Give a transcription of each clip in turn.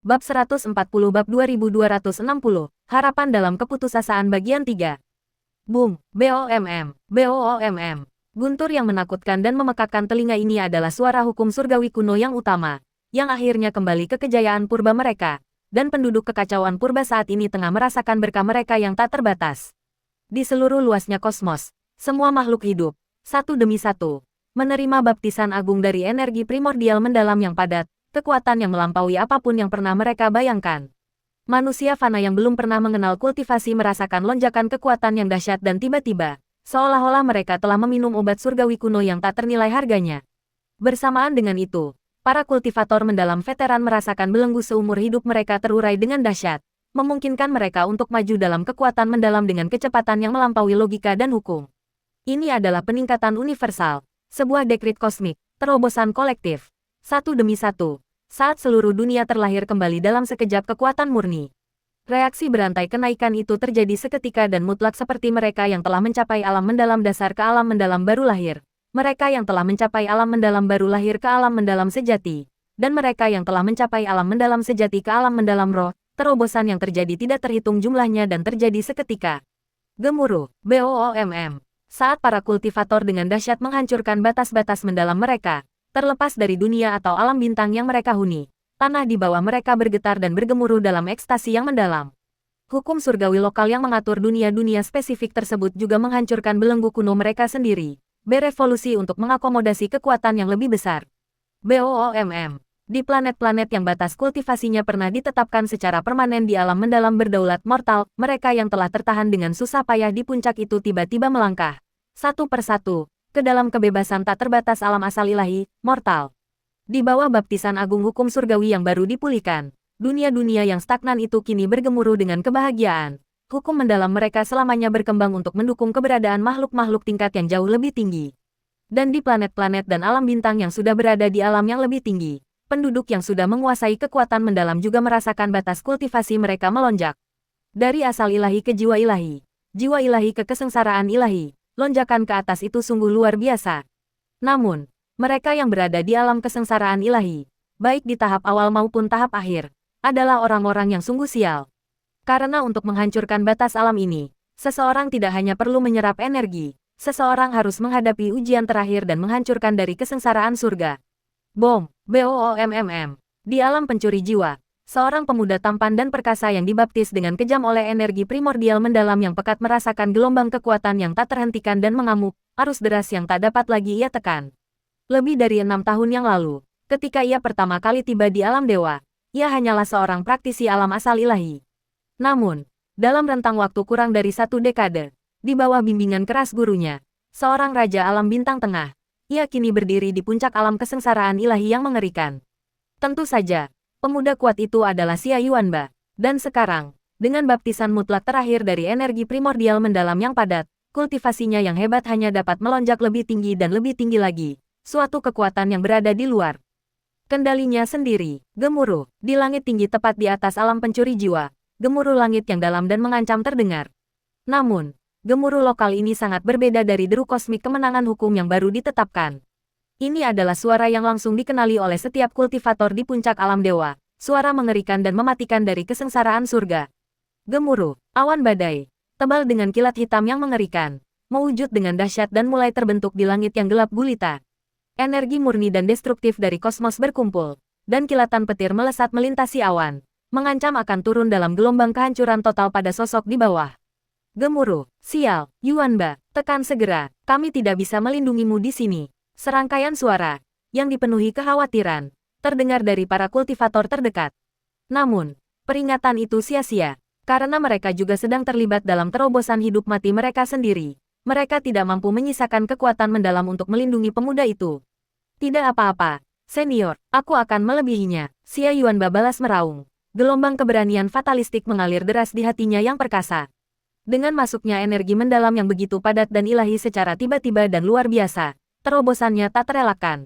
Bab 140 Bab 2260, Harapan dalam Keputusasaan Bagian 3. Boom, BOMM, BOOMM. Guntur yang menakutkan dan memekakkan telinga ini adalah suara hukum surgawi kuno yang utama, yang akhirnya kembali ke kejayaan purba mereka, dan penduduk kekacauan purba saat ini tengah merasakan berkah mereka yang tak terbatas. Di seluruh luasnya kosmos, semua makhluk hidup, satu demi satu, menerima baptisan agung dari energi primordial mendalam yang padat, kekuatan yang melampaui apapun yang pernah mereka bayangkan. Manusia fana yang belum pernah mengenal kultivasi merasakan lonjakan kekuatan yang dahsyat dan tiba-tiba, seolah-olah mereka telah meminum obat surgawi kuno yang tak ternilai harganya. Bersamaan dengan itu, para kultivator mendalam veteran merasakan belenggu seumur hidup mereka terurai dengan dahsyat, memungkinkan mereka untuk maju dalam kekuatan mendalam dengan kecepatan yang melampaui logika dan hukum. Ini adalah peningkatan universal, sebuah dekrit kosmik, terobosan kolektif. Satu demi satu, saat seluruh dunia terlahir kembali dalam sekejap kekuatan murni. Reaksi berantai kenaikan itu terjadi seketika dan mutlak seperti mereka yang telah mencapai alam mendalam dasar ke alam mendalam baru lahir. Mereka yang telah mencapai alam mendalam baru lahir ke alam mendalam sejati. Dan mereka yang telah mencapai alam mendalam sejati ke alam mendalam roh, terobosan yang terjadi tidak terhitung jumlahnya dan terjadi seketika. Gemuruh, BOOMM. Saat para kultivator dengan dahsyat menghancurkan batas-batas mendalam mereka, terlepas dari dunia atau alam bintang yang mereka huni, tanah di bawah mereka bergetar dan bergemuruh dalam ekstasi yang mendalam. Hukum surgawi lokal yang mengatur dunia-dunia spesifik tersebut juga menghancurkan belenggu kuno mereka sendiri, berevolusi untuk mengakomodasi kekuatan yang lebih besar. BOOMM. Di planet-planet yang batas kultivasinya pernah ditetapkan secara permanen di alam mendalam berdaulat mortal, mereka yang telah tertahan dengan susah payah di puncak itu tiba-tiba melangkah, satu persatu, ke dalam kebebasan tak terbatas alam asal ilahi, mortal. Di bawah baptisan agung hukum surgawi yang baru dipulihkan, dunia-dunia yang stagnan itu kini bergemuruh dengan kebahagiaan. Hukum mendalam mereka selamanya berkembang untuk mendukung keberadaan makhluk-makhluk tingkat yang jauh lebih tinggi. Dan di planet-planet dan alam bintang yang sudah berada di alam yang lebih tinggi, penduduk yang sudah menguasai kekuatan mendalam juga merasakan batas kultivasi mereka melonjak. Dari asal ilahi ke jiwa ilahi ke kesengsaraan ilahi. Lonjakan ke atas itu sungguh luar biasa. Namun, mereka yang berada di alam kesengsaraan ilahi, baik di tahap awal maupun tahap akhir, adalah orang-orang yang sungguh sial. Karena untuk menghancurkan batas alam ini, seseorang tidak hanya perlu menyerap energi, seseorang harus menghadapi ujian terakhir dan menghancurkan dari kesengsaraan surga. Bom, BOOMMM. Di alam pencuri jiwa, seorang pemuda tampan dan perkasa yang dibaptis dengan kejam oleh energi primordial mendalam yang pekat merasakan gelombang kekuatan yang tak terhentikan dan mengamuk, arus deras yang tak dapat lagi ia tekan. Lebih dari 6 tahun yang lalu, ketika ia pertama kali tiba di alam dewa, ia hanyalah seorang praktisi alam asal ilahi. Namun, dalam rentang waktu kurang dari 1 dekade, di bawah bimbingan keras gurunya, seorang raja alam bintang tengah, ia kini berdiri di puncak alam kesengsaraan ilahi yang mengerikan. Tentu saja, pemuda kuat itu adalah Xia Yuanba. Dan sekarang, dengan baptisan mutlak terakhir dari energi primordial mendalam yang padat, kultivasinya yang hebat hanya dapat melonjak lebih tinggi dan lebih tinggi lagi. Suatu kekuatan yang berada di luar kendalinya sendiri. Gemuruh, di langit tinggi tepat di atas alam pencuri jiwa. Gemuruh langit yang dalam dan mengancam terdengar. Namun, gemuruh lokal ini sangat berbeda dari deru kosmik kemenangan hukum yang baru ditetapkan. Ini adalah suara yang langsung dikenali oleh setiap kultivator di puncak alam dewa, suara mengerikan dan mematikan dari kesengsaraan surga. Gemuruh, awan badai, tebal dengan kilat hitam yang mengerikan, mewujud dengan dahsyat dan mulai terbentuk di langit yang gelap gulita. Energi murni dan destruktif dari kosmos berkumpul, dan kilatan petir melesat melintasi awan, mengancam akan turun dalam gelombang kehancuran total pada sosok di bawah. Gemuruh, sial, Yuanba, tekan segera, kami tidak bisa melindungimu di sini. Serangkaian suara, yang dipenuhi kekhawatiran, terdengar dari para kultivator terdekat. Namun, peringatan itu sia-sia, karena mereka juga sedang terlibat dalam terobosan hidup mati mereka sendiri. Mereka tidak mampu menyisakan kekuatan mendalam untuk melindungi pemuda itu. Tidak apa-apa, senior, aku akan melebihinya. Xia Yuanba balas meraung. Gelombang keberanian fatalistik mengalir deras di hatinya yang perkasa. Dengan masuknya energi mendalam yang begitu padat dan ilahi secara tiba-tiba dan luar biasa, terobosannya tak terelakkan.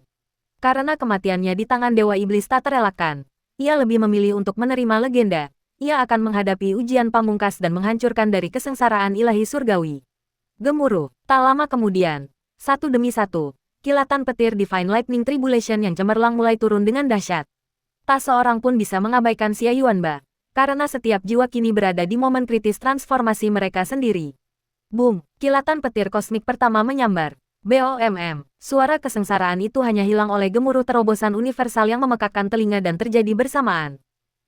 Karena kematiannya di tangan Dewa Iblis tak terelakkan, ia lebih memilih untuk menerima legenda. Ia akan menghadapi ujian pamungkas dan menghancurkan dari kesengsaraan ilahi surgawi. Gemuruh, tak lama kemudian, satu demi satu, kilatan petir Divine Lightning Tribulation yang cemerlang mulai turun dengan dahsyat. Tak seorang pun bisa mengabaikan Xia Yuanba, karena setiap jiwa kini berada di momen kritis transformasi mereka sendiri. Boom! Kilatan petir kosmik pertama menyambar. BOMM. Suara kesengsaraan itu hanya hilang oleh gemuruh terobosan universal yang memekakkan telinga dan terjadi bersamaan.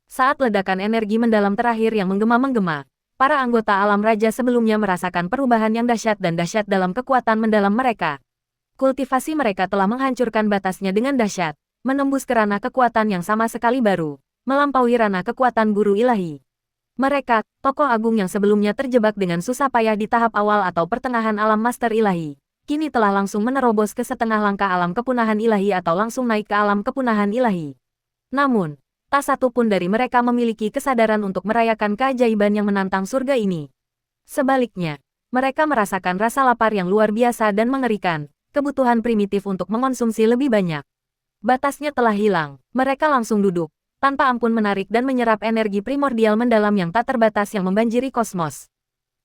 Saat ledakan energi mendalam terakhir yang menggema-menggema, para anggota alam raja sebelumnya merasakan perubahan yang dahsyat dan dahsyat dalam kekuatan mendalam mereka. Kultivasi mereka telah menghancurkan batasnya dengan dahsyat, menembus ke ranah kekuatan yang sama sekali baru, melampaui ranah kekuatan guru ilahi. Mereka, tokoh agung yang sebelumnya terjebak dengan susah payah di tahap awal atau pertengahan alam master ilahi, kini telah langsung menerobos ke setengah langkah alam kepunahan ilahi atau langsung naik ke alam kepunahan ilahi. Namun, tak satu pun dari mereka memiliki kesadaran untuk merayakan keajaiban yang menantang surga ini. Sebaliknya, mereka merasakan rasa lapar yang luar biasa dan mengerikan, kebutuhan primitif untuk mengonsumsi lebih banyak. Batasnya telah hilang, mereka langsung duduk, tanpa ampun menarik dan menyerap energi primordial mendalam yang tak terbatas yang membanjiri kosmos.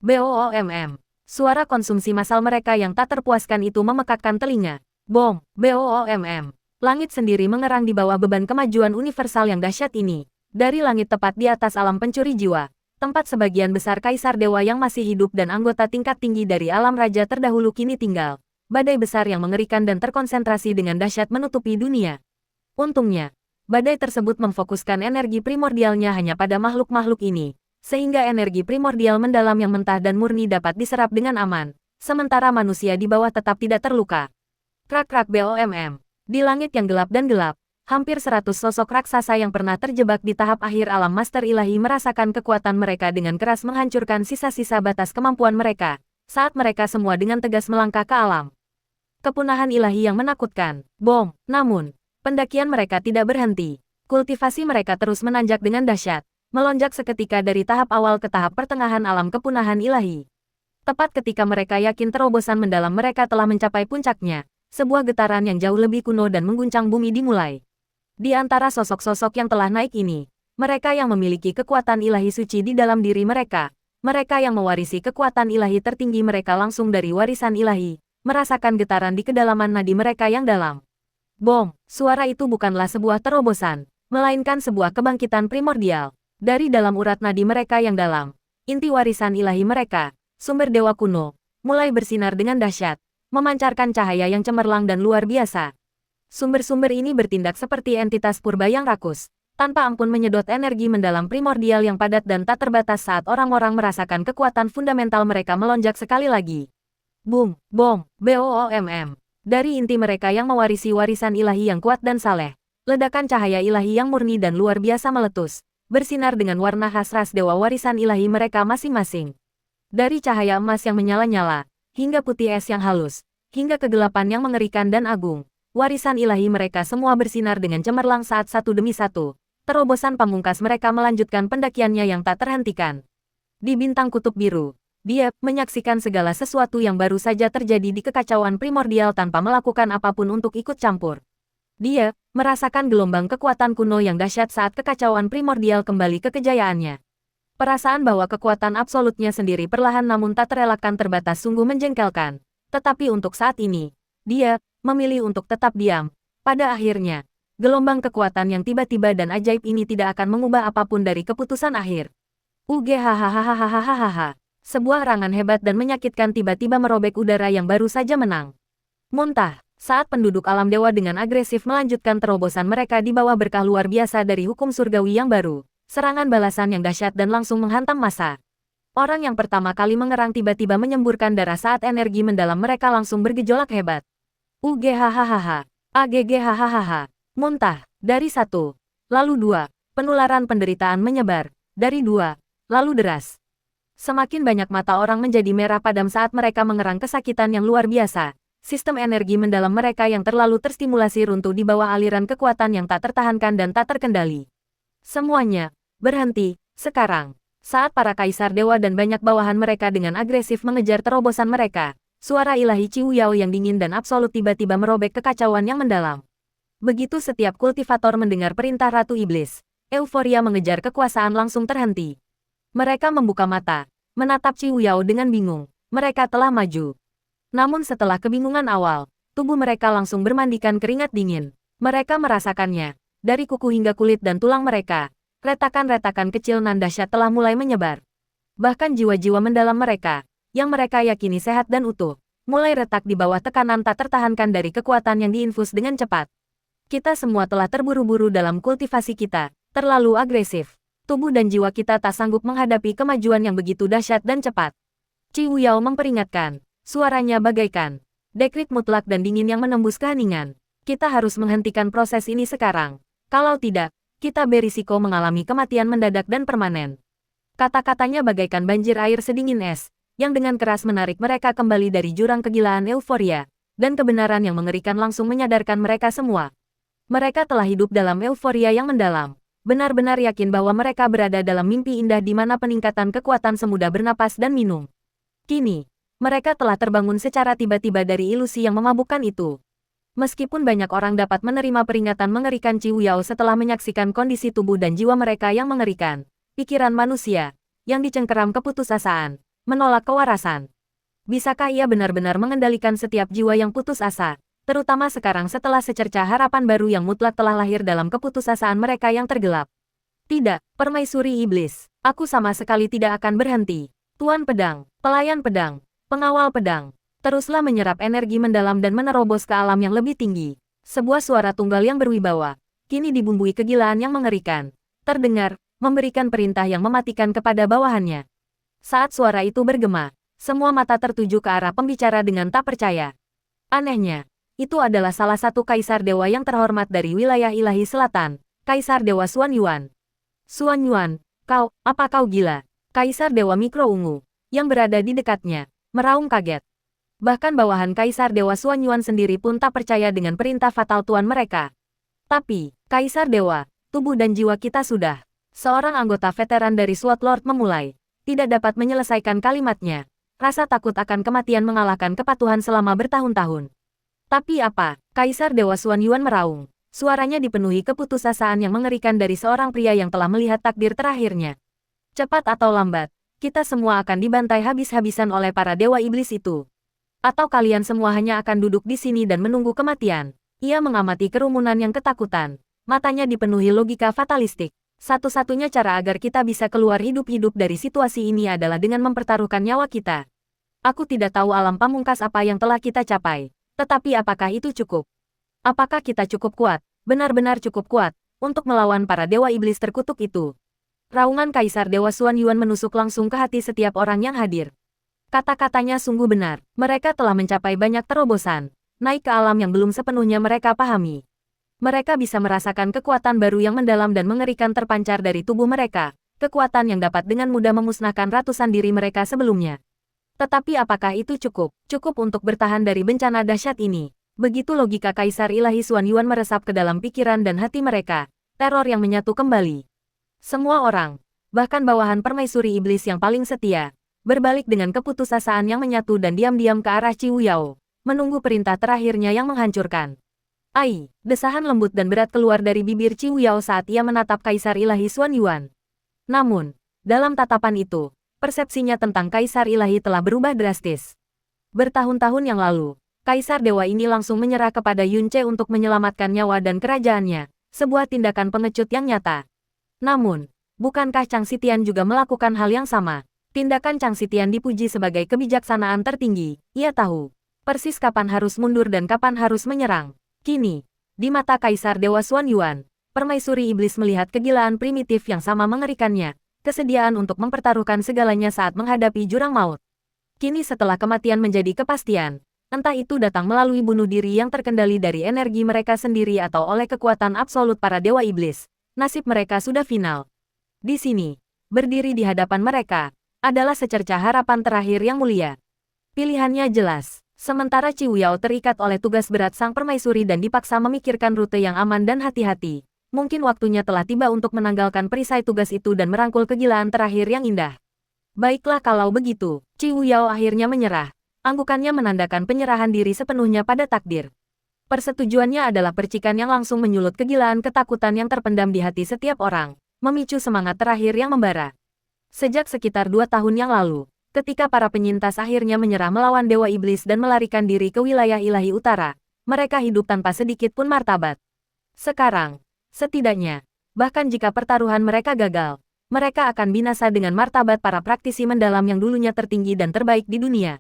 BOOMM. Suara konsumsi massal mereka yang tak terpuaskan itu memekakkan telinga. Bom! BOOMM. Langit sendiri mengerang di bawah beban kemajuan universal yang dahsyat ini. Dari langit tepat di atas alam pencuri jiwa, tempat sebagian besar kaisar dewa yang masih hidup dan anggota tingkat tinggi dari alam raja terdahulu kini tinggal. Badai besar yang mengerikan dan terkonsentrasi dengan dahsyat menutupi dunia. Untungnya, badai tersebut memfokuskan energi primordialnya hanya pada makhluk-makhluk ini, sehingga energi primordial mendalam yang mentah dan murni dapat diserap dengan aman, sementara manusia di bawah tetap tidak terluka. Krak-krak BOMM. Di langit yang gelap dan gelap, hampir 100 sosok raksasa yang pernah terjebak di tahap akhir alam master ilahi merasakan kekuatan mereka dengan keras menghancurkan sisa-sisa batas kemampuan mereka, saat mereka semua dengan tegas melangkah ke alam kepunahan ilahi yang menakutkan. Bom! Namun, pendakian mereka tidak berhenti. Kultivasi mereka terus menanjak dengan dahsyat, melonjak seketika dari tahap awal ke tahap pertengahan alam kepunahan ilahi. Tepat ketika mereka yakin terobosan mendalam mereka telah mencapai puncaknya, sebuah getaran yang jauh lebih kuno dan mengguncang bumi dimulai. Di antara sosok-sosok yang telah naik ini, mereka yang memiliki kekuatan ilahi suci di dalam diri mereka, mereka yang mewarisi kekuatan ilahi tertinggi mereka langsung dari warisan ilahi, merasakan getaran di kedalaman nadi mereka yang dalam. Bom! Suara itu bukanlah sebuah terobosan, melainkan sebuah kebangkitan primordial. Dari dalam urat nadi mereka yang dalam, inti warisan ilahi mereka, sumber dewa kuno, mulai bersinar dengan dahsyat, memancarkan cahaya yang cemerlang dan luar biasa. Sumber-sumber ini bertindak seperti entitas purba yang rakus, tanpa ampun menyedot energi mendalam primordial yang padat dan tak terbatas saat orang-orang merasakan kekuatan fundamental mereka melonjak sekali lagi. Boom! Bom! BOOMM. Dari inti mereka yang mewarisi warisan ilahi yang kuat dan saleh, ledakan cahaya ilahi yang murni dan luar biasa meletus, bersinar dengan warna khas ras dewa warisan ilahi mereka masing-masing. Dari cahaya emas yang menyala-nyala, hingga putih es yang halus, hingga kegelapan yang mengerikan dan agung, warisan ilahi mereka semua bersinar dengan cemerlang saat satu demi satu. Terobosan pamungkas mereka melanjutkan pendakiannya yang tak terhentikan. Di bintang kutub biru, dia menyaksikan segala sesuatu yang baru saja terjadi di kekacauan primordial tanpa melakukan apapun untuk ikut campur. Dia merasakan gelombang kekuatan kuno yang dahsyat saat kekacauan primordial kembali ke kejayaannya. Perasaan bahwa kekuatan absolutnya sendiri perlahan namun tak terelakkan terbatas sungguh menjengkelkan. Tetapi untuk saat ini, dia memilih untuk tetap diam. Pada akhirnya, gelombang kekuatan yang tiba-tiba dan ajaib ini tidak akan mengubah apapun dari keputusan akhir. Hahaha. Sebuah erangan hebat dan menyakitkan tiba-tiba merobek udara yang baru saja menang. Muntah, saat penduduk alam dewa dengan agresif melanjutkan terobosan mereka di bawah berkah luar biasa dari hukum surgawi yang baru, serangan balasan yang dahsyat dan langsung menghantam massa. Orang yang pertama kali mengerang tiba-tiba menyemburkan darah saat energi mendalam mereka langsung bergejolak hebat. Hahaha. Hahaha. Muntah, dari 1, lalu 2, penularan penderitaan menyebar, dari 2, lalu deras. Semakin banyak mata orang menjadi merah padam saat mereka mengerang kesakitan yang luar biasa. Sistem energi mendalam mereka yang terlalu terstimulasi runtuh di bawah aliran kekuatan yang tak tertahankan dan tak terkendali. Semuanya berhenti sekarang. Saat para kaisar dewa dan banyak bawahan mereka dengan agresif mengejar terobosan mereka, suara ilahi Ciu Yao yang dingin dan absolut tiba-tiba merobek kekacauan yang mendalam. Begitu setiap kultivator mendengar perintah Ratu Iblis, euforia mengejar kekuasaan langsung terhenti. Mereka membuka mata, menatap Ciu Yao dengan bingung. Mereka telah maju. Namun setelah kebingungan awal, tubuh mereka langsung bermandikan keringat dingin. Mereka merasakannya. Dari kuku hingga kulit dan tulang mereka, retakan-retakan kecil nan dahsyat telah mulai menyebar. Bahkan jiwa-jiwa mendalam mereka, yang mereka yakini sehat dan utuh, mulai retak di bawah tekanan tak tertahankan dari kekuatan yang diinfus dengan cepat. Kita semua telah terburu-buru dalam kultivasi kita, terlalu agresif. Tubuh dan jiwa kita tak sanggup menghadapi kemajuan yang begitu dahsyat dan cepat. Qi Wuyao memperingatkan, suaranya bagaikan dekrit mutlak dan dingin yang menembus keheningan. Kita harus menghentikan proses ini sekarang. Kalau tidak, kita berisiko mengalami kematian mendadak dan permanen. Kata-katanya bagaikan banjir air sedingin es, yang dengan keras menarik mereka kembali dari jurang kegilaan euforia, dan kebenaran yang mengerikan langsung menyadarkan mereka semua. Mereka telah hidup dalam euforia yang mendalam, benar-benar yakin bahwa mereka berada dalam mimpi indah di mana peningkatan kekuatan semudah bernapas dan minum. Kini, mereka telah terbangun secara tiba-tiba dari ilusi yang memabukkan itu. Meskipun banyak orang dapat menerima peringatan mengerikan Qi Wuyao setelah menyaksikan kondisi tubuh dan jiwa mereka yang mengerikan, pikiran manusia, yang dicengkeram keputusasaan, menolak kewarasan. Bisakah ia benar-benar mengendalikan setiap jiwa yang putus asa, terutama sekarang setelah secercah harapan baru yang mutlak telah lahir dalam keputusasaan mereka yang tergelap? Tidak, permaisuri iblis, aku sama sekali tidak akan berhenti. Tuan Pedang, pelayan pedang, pengawal pedang, teruslah menyerap energi mendalam dan menerobos ke alam yang lebih tinggi. Sebuah suara tunggal yang berwibawa, kini dibumbui kegilaan yang mengerikan, terdengar, memberikan perintah yang mematikan kepada bawahannya. Saat suara itu bergema, semua mata tertuju ke arah pembicara dengan tak percaya. Anehnya, itu adalah salah satu kaisar dewa yang terhormat dari wilayah ilahi selatan, Kaisar Dewa Xuan Yuan. Xuan Yuan, apa kau gila? Kaisar Dewa Mikro Ungu, yang berada di dekatnya, meraung kaget. Bahkan bawahan Kaisar Dewa Xuan Yuan sendiri pun tak percaya dengan perintah fatal tuan mereka. Tapi, Kaisar Dewa, tubuh dan jiwa kita sudah. Seorang anggota veteran dari SWAT Lord memulai, tidak dapat menyelesaikan kalimatnya. Rasa takut akan kematian mengalahkan kepatuhan selama bertahun-tahun. Tapi apa? Kaisar Dewa Xuan Yuan meraung. Suaranya dipenuhi keputusasaan yang mengerikan dari seorang pria yang telah melihat takdir terakhirnya. Cepat atau lambat, kita semua akan dibantai habis-habisan oleh para dewa iblis itu. Atau kalian semua hanya akan duduk di sini dan menunggu kematian. Ia mengamati kerumunan yang ketakutan. Matanya dipenuhi logika fatalistik. Satu-satunya cara agar kita bisa keluar hidup-hidup dari situasi ini adalah dengan mempertaruhkan nyawa kita. Aku tidak tahu alam pamungkas apa yang telah kita capai. Tetapi apakah itu cukup? Apakah kita cukup kuat, benar-benar cukup kuat, untuk melawan para dewa iblis terkutuk itu? Raungan Kaisar Dewa Xuan Yuan menusuk langsung ke hati setiap orang yang hadir. Kata-katanya sungguh benar, mereka telah mencapai banyak terobosan, naik ke alam yang belum sepenuhnya mereka pahami. Mereka bisa merasakan kekuatan baru yang mendalam dan mengerikan terpancar dari tubuh mereka, kekuatan yang dapat dengan mudah memusnahkan ratusan diri mereka sebelumnya. Tetapi apakah itu cukup? Cukup untuk bertahan dari bencana dahsyat ini? Begitu logika Kaisar Ilahi Xuan Yuan meresap ke dalam pikiran dan hati mereka, teror yang menyatu kembali. Semua orang, bahkan bawahan permaisuri iblis yang paling setia, berbalik dengan keputusasaan yang menyatu dan diam-diam ke arah Qi Wuyao, menunggu perintah terakhirnya yang menghancurkan. Ai, desahan lembut dan berat keluar dari bibir Qi Wuyao saat ia menatap Kaisar Ilahi Xuan Yuan. Namun, dalam tatapan itu, persepsinya tentang Kaisar Ilahi telah berubah drastis. Bertahun-tahun yang lalu, Kaisar Dewa ini langsung menyerah kepada Yun Ce untuk menyelamatkan nyawa dan kerajaannya, sebuah tindakan pengecut yang nyata. Namun, bukankah Chang Xitian juga melakukan hal yang sama? Tindakan Chang Xitian dipuji sebagai kebijaksanaan tertinggi. Ia tahu persis kapan harus mundur dan kapan harus menyerang. Kini, di mata Kaisar Dewa Xuan Yuan, permaisuri iblis melihat kegilaan primitif yang sama mengerikannya, kesediaan untuk mempertaruhkan segalanya saat menghadapi jurang maut. Kini setelah kematian menjadi kepastian, entah itu datang melalui bunuh diri yang terkendali dari energi mereka sendiri atau oleh kekuatan absolut para dewa iblis, nasib mereka sudah final. Di sini, berdiri di hadapan mereka, adalah secercah harapan terakhir yang mulia. Pilihannya jelas. Sementara Qi Wuyao terikat oleh tugas berat sang permaisuri dan dipaksa memikirkan rute yang aman dan hati-hati, mungkin waktunya telah tiba untuk menanggalkan perisai tugas itu dan merangkul kegilaan terakhir yang indah. Baiklah kalau begitu, Qi Wuyao akhirnya menyerah. Anggukannya menandakan penyerahan diri sepenuhnya pada takdir. Persetujuannya adalah percikan yang langsung menyulut kegilaan ketakutan yang terpendam di hati setiap orang, memicu semangat terakhir yang membara. Sejak sekitar 2 tahun yang lalu, ketika para penyintas akhirnya menyerah melawan Dewa Iblis dan melarikan diri ke wilayah ilahi utara, mereka hidup tanpa sedikit pun martabat. Sekarang, Setidaknya, bahkan jika pertaruhan mereka gagal, mereka akan binasa dengan martabat para praktisi mendalam yang dulunya tertinggi dan terbaik di dunia.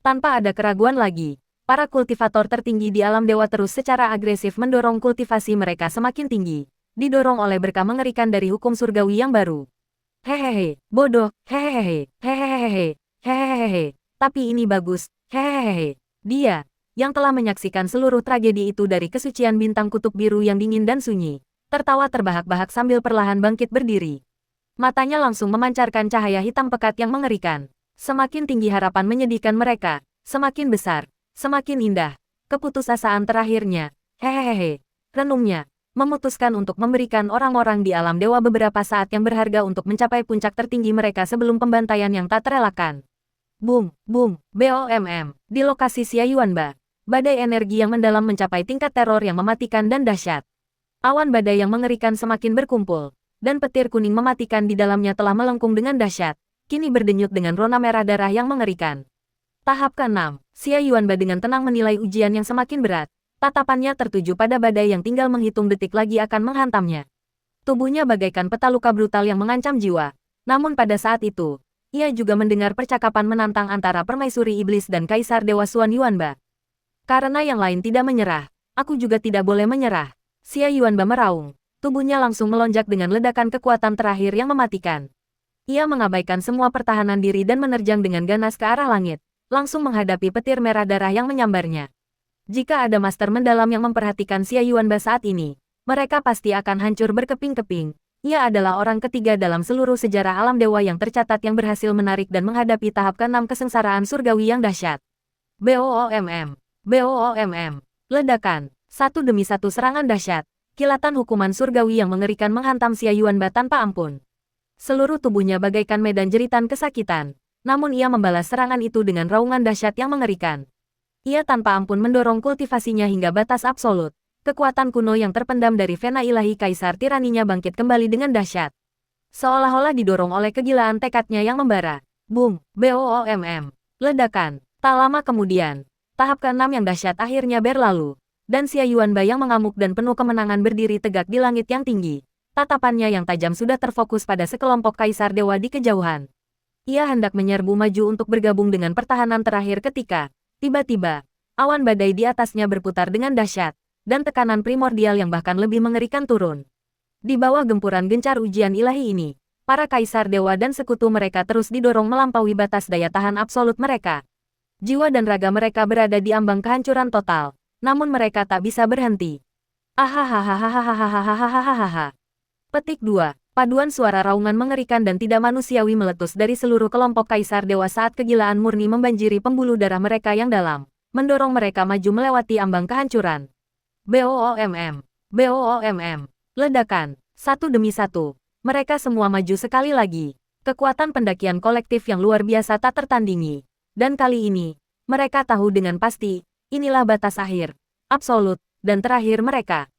Tanpa ada keraguan lagi, para kultivator tertinggi di alam dewa terus secara agresif mendorong kultivasi mereka semakin tinggi, didorong oleh berkah mengerikan dari hukum surgawi yang baru. Hehehe, bodoh, hehehe, hehehe, hehehe, tapi ini bagus, hehehe. Dia, yang telah menyaksikan seluruh tragedi itu dari kesucian bintang kutub biru yang dingin dan sunyi, tertawa terbahak-bahak sambil perlahan bangkit berdiri. Matanya langsung memancarkan cahaya hitam pekat yang mengerikan. Semakin tinggi harapan menyedihkan mereka, semakin besar, semakin indah. Keputusasaan terakhirnya, hehehe, renungnya, memutuskan untuk memberikan orang-orang di alam dewa beberapa saat yang berharga untuk mencapai puncak tertinggi mereka sebelum pembantaian yang tak terelakkan. Boom, boom, BOMM, di lokasi Xia Yuanba, badai energi yang mendalam mencapai tingkat teror yang mematikan dan dahsyat. Awan badai yang mengerikan semakin berkumpul, dan petir kuning mematikan di dalamnya telah melengkung dengan dahsyat, kini berdenyut dengan rona merah darah yang mengerikan. Tahap ke-6, Xia Yuanba dengan tenang menilai ujian yang semakin berat, tatapannya tertuju pada badai yang tinggal menghitung detik lagi akan menghantamnya. Tubuhnya bagaikan peta luka brutal yang mengancam jiwa, namun pada saat itu, ia juga mendengar percakapan menantang antara permaisuri iblis dan kaisar dewa Xuan Yuanba. Karena yang lain tidak menyerah, aku juga tidak boleh menyerah. Xia Yuanba meraung, tubuhnya langsung melonjak dengan ledakan kekuatan terakhir yang mematikan. Ia mengabaikan semua pertahanan diri dan menerjang dengan ganas ke arah langit, langsung menghadapi petir merah darah yang menyambarnya. Jika ada master mendalam yang memperhatikan Xia Yuanba saat ini, mereka pasti akan hancur berkeping-keping. Ia adalah orang ketiga dalam seluruh sejarah alam dewa yang tercatat yang berhasil menarik dan menghadapi tahap ke-6 kesengsaraan surgawi yang dahsyat. BOOMM, BOOMM, ledakan, satu demi satu serangan dahsyat, kilatan hukuman surgawi yang mengerikan menghantam Xia Yuanba tanpa ampun. Seluruh tubuhnya bagaikan medan jeritan kesakitan, namun ia membalas serangan itu dengan raungan dahsyat yang mengerikan. Ia tanpa ampun mendorong kultivasinya hingga batas absolut. Kekuatan kuno yang terpendam dari vena ilahi kaisar tiraninya bangkit kembali dengan dahsyat. Seolah-olah didorong oleh kegilaan tekadnya yang membara. Boom, BOOMM, ledakan. Tak lama kemudian, tahap ke-6 yang dahsyat akhirnya berlalu, dan Xia Yuanba yang mengamuk dan penuh kemenangan berdiri tegak di langit yang tinggi. Tatapannya yang tajam sudah terfokus pada sekelompok kaisar dewa di kejauhan. Ia hendak menyerbu maju untuk bergabung dengan pertahanan terakhir ketika, tiba-tiba, awan badai di atasnya berputar dengan dahsyat, dan tekanan primordial yang bahkan lebih mengerikan turun. Di bawah gempuran gencar ujian ilahi ini, para kaisar dewa dan sekutu mereka terus didorong melampaui batas daya tahan absolut mereka. Jiwa dan raga mereka berada di ambang kehancuran total, namun mereka tak bisa berhenti. Ahahaha. Petik 2. Paduan suara raungan mengerikan dan tidak manusiawi meletus dari seluruh kelompok kaisar dewa saat kegilaan murni membanjiri pembuluh darah mereka yang dalam, mendorong mereka maju melewati ambang kehancuran. BOOMM, BOOMM, ledakan, satu demi satu. Mereka semua maju sekali lagi. Kekuatan pendakian kolektif yang luar biasa tak tertandingi. Dan kali ini, mereka tahu dengan pasti, inilah batas akhir, absolut, dan terakhir mereka.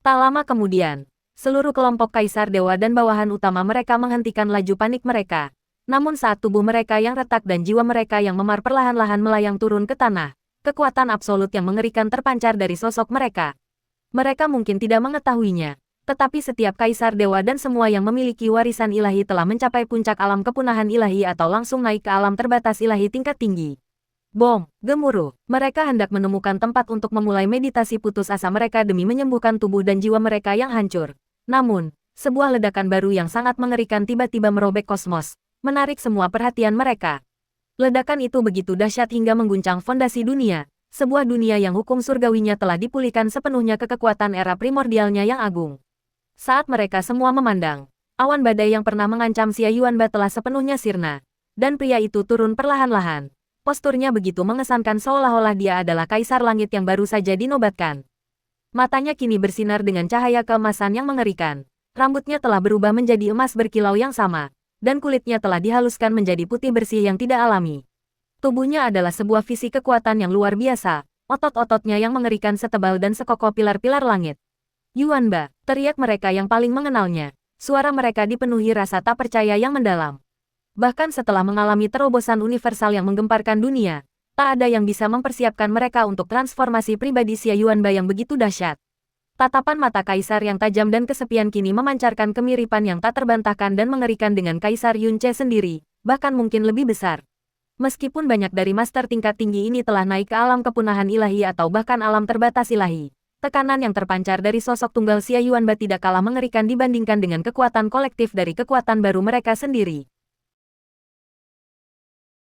Tak lama kemudian, seluruh kelompok kaisar dewa dan bawahan utama mereka menghentikan laju panik mereka. Namun saat tubuh mereka yang retak dan jiwa mereka yang memar perlahan-lahan melayang turun ke tanah, kekuatan absolut yang mengerikan terpancar dari sosok mereka. Mereka mungkin tidak mengetahuinya, tetapi setiap kaisar dewa dan semua yang memiliki warisan ilahi telah mencapai puncak alam kepunahan ilahi atau langsung naik ke alam terbatas ilahi tingkat tinggi. Bom, gemuruh, mereka hendak menemukan tempat untuk memulai meditasi putus asa mereka demi menyembuhkan tubuh dan jiwa mereka yang hancur. Namun, sebuah ledakan baru yang sangat mengerikan tiba-tiba merobek kosmos, menarik semua perhatian mereka. Ledakan itu begitu dahsyat hingga mengguncang fondasi dunia, sebuah dunia yang hukum surgawinya telah dipulihkan sepenuhnya ke kekuatan era primordialnya yang agung. Saat mereka semua memandang, awan badai yang pernah mengancam Xia Yuanba telah sepenuhnya sirna, dan pria itu turun perlahan-lahan. Posturnya begitu mengesankan seolah-olah dia adalah kaisar langit yang baru saja dinobatkan. Matanya kini bersinar dengan cahaya keemasan yang mengerikan. Rambutnya telah berubah menjadi emas berkilau yang sama, dan kulitnya telah dihaluskan menjadi putih bersih yang tidak alami. Tubuhnya adalah sebuah visi kekuatan yang luar biasa, otot-ototnya yang mengerikan setebal dan sekokoh pilar-pilar langit. Yuanba, teriak mereka yang paling mengenalnya. Suara mereka dipenuhi rasa tak percaya yang mendalam. Bahkan setelah mengalami terobosan universal yang menggemparkan dunia, tak ada yang bisa mempersiapkan mereka untuk transformasi pribadi Xia Yuanba yang begitu dahsyat. Tatapan mata Kaisar yang tajam dan kesepian kini memancarkan kemiripan yang tak terbantahkan dan mengerikan dengan Kaisar Yunce sendiri, bahkan mungkin lebih besar. Meskipun banyak dari master tingkat tinggi ini telah naik ke alam kepunahan ilahi atau bahkan alam terbatas ilahi, tekanan yang terpancar dari sosok tunggal Xia Yuanba tidak kalah mengerikan dibandingkan dengan kekuatan kolektif dari kekuatan baru mereka sendiri.